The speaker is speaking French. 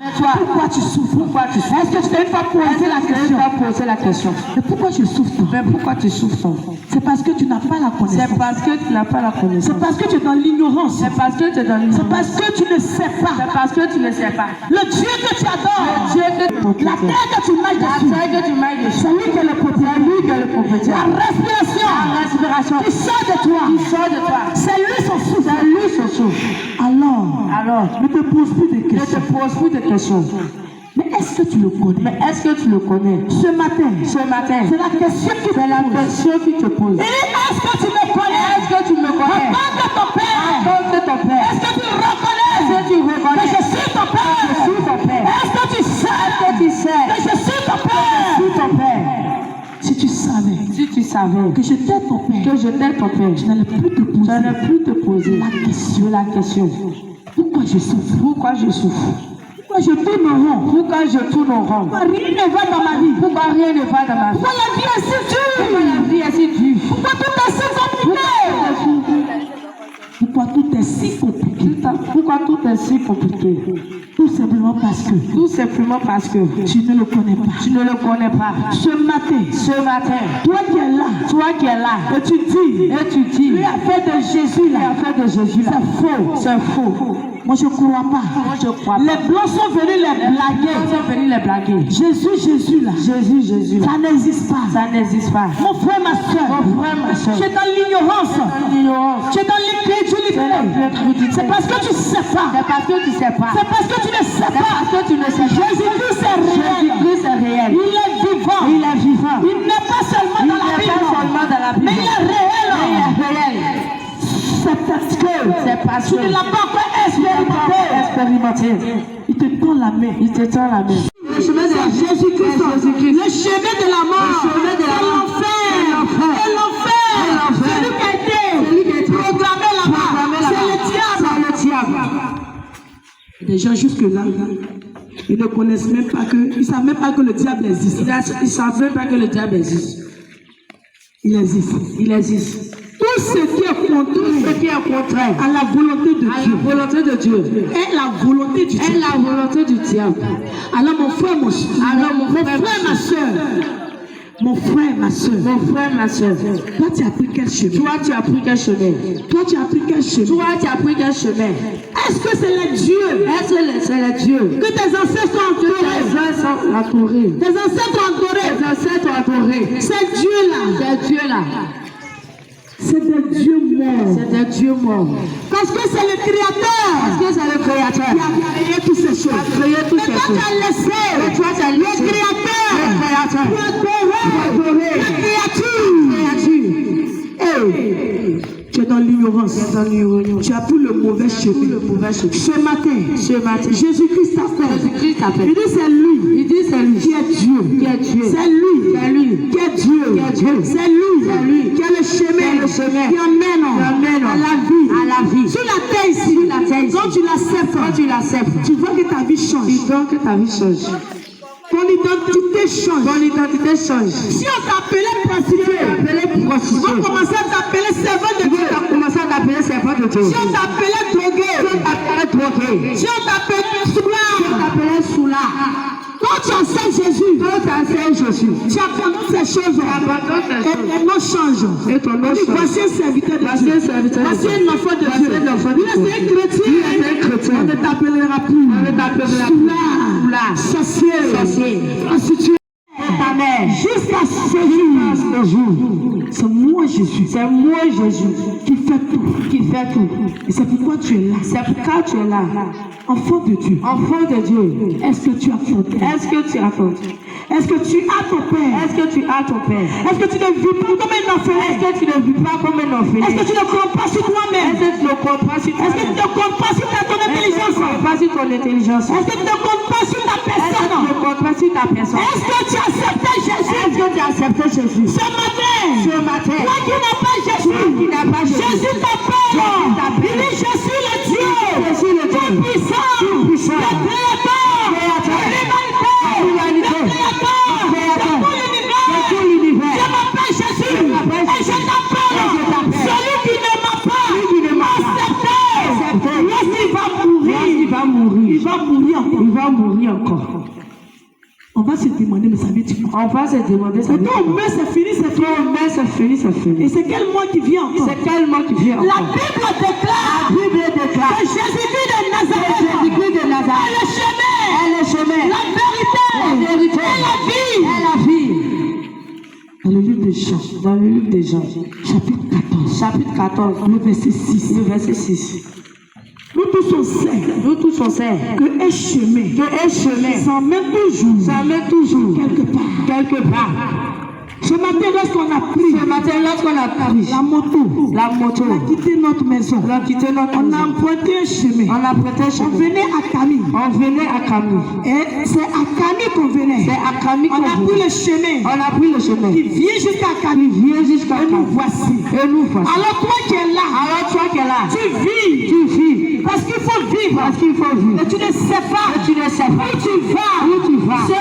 Pourquoi tu souffres? Est-ce que tu t'es une fois posé la question? Mais pourquoi tu souffres? Pourquoi tu souffres? C'est parce que tu n'as pas la connaissance. C'est parce que tu n'as pas la connaissance. C'est parce que tu es dans l'ignorance. C'est parce que tu es dans l'ignorance. C'est parce que tu ne sais pas. C'est parce que tu ne sais pas. Le Dieu que tu adores. Le Dieu que tu... La terre que tu marches dessus. La terre que tu marches dessus. C'est lui qui est le propriétaire. maintenant. Ne te pose plus de questions. Ne te pose plus de questions. Mais est-ce que tu le connais? Mais est-ce que tu le connais? Ce matin, c'est la question qui te pose. Est-ce que tu me connais? Est-ce que tu me connais? Avant de ton père. Est-ce que tu reconnais? Que je suis ton père. Est-ce que tu sais? Que je suis ton père. Si tu savais que j'étais ton père, je n'allais plus te poser la question. Pourquoi je souffre? Pourquoi je tourne en rond? Pourquoi rien ne va dans ma vie? Pourquoi la vie est si dure? Pourquoi tout est si compliqué? Pourquoi tout est si compliqué? Tout simplement parce que tu ne le connais pas. Ce matin, toi qui es là, et tu dis, lui a fait de Jésus là. C'est faux. Moi je ne crois pas. Les blancs sont venus les blaguer. Jésus là. Ça n'existe pas. Mon frère, ma soeur. Tu es dans l'ignorance. Tu es dans l'incrédulité. C'est parce que tu ne sais pas. C'est parce que tu ne sais pas. Jésus-Christ est réel. Il est vivant. Il n'est pas seulement dans la Bible. Mais il est réel. C'est parce que tu ne l'as pas encore expérimenté. Il te tend la main. Le chemin de Jésus-Christ. Le chemin de la mort. C'est l'enfer. Celui qui a été programmé là-bas. C'est le diable. Les gens jusque-là, ils ne connaissent même pas ils ne savent même pas que le diable existe. Ils ne savent même pas que le diable existe. Il existe. Tout ce qui est contraire à la volonté de Dieu est la volonté du diable. Alors mon frère, ma soeur, toi tu as pris quel chemin? Est-ce que c'est le Dieu que tes ancêtres ont adoré? Tes ancêtres ont adoré. C'est Dieu là. C'est des dieux morts. Parce que c'est le Créateur. Qui a créé toutes ces choses. Mais toi tu as laissé le Créateur pour adorer la créature. Tu es dans l'ignorance. Tu as pris le mauvais chemin. Ce matin, Jésus-Christ t'appelle. Il dit c'est lui qui est Dieu. C'est lui qui est Dieu. C'est lui qui est le chemin qui emmène à la vie. Sur la terre ici, quand tu l'acceptes, tu vois que ta vie change. Ton identité change. Si on t'appelait prostituée, on va commencer à t'appeler servant de Dieu. Si on t'appelait drogué, si on t'appelait soulard. Quand tu enseignes Jésus, tu abandonnes ces choses et ton nom change. Voici un serviteur de Dieu. Voici un enfant de Dieu. Il est chrétien. On ne t'appellera plus soulard, sorcier, prostituée. Jusqu'à ce jour, c'est moi Jésus qui fait tout. Et c'est pourquoi tu es là. Enfant de Dieu. Est-ce que tu as ton père? Est-ce que tu as ton père? Est-ce que tu ne vis pas comme un orphelin? Est-ce que tu ne comptes pas sur toi-même? Est-ce que tu ne comptes pas sur ton intelligence? Est-ce que tu ne comptes pas sur ta personne? Est-ce que tu as accepté Jésus? Ce matin, toi qui n'as pas Jésus, Jésus t'appelle. Il dit je suis le Dieu tout puissant, le Créateur, l'humanité, de tout l'univers. Je m'appelle Jésus et je t'appelle. Celui qui ne m'a pas accepté, lorsqu'il va mourir encore. On va se demander, mais ça veut dire quoi? Quand on meurt, c'est fini. Et c'est quel mois qui vient encore? La Bible déclare que Jésus-Christ de Nazareth est le chemin, la vérité et la vie. Dans le livre de Jean, chapitre 14, le verset 6. Nous tous on sait. Nous tous on sait. Que un chemin. S'en met toujours. Quelque part. Ce matin, lorsqu'on a pris la moto, on a quitté notre maison, on a emprunté un chemin, on venait à Camille, et c'est à Camille qu'on venait, on a pris le chemin, qui vient jusqu'à Camille, et nous voici. Alors toi qui es là, tu vis, parce qu'il faut vivre, et tu ne sais pas où tu vas. Ce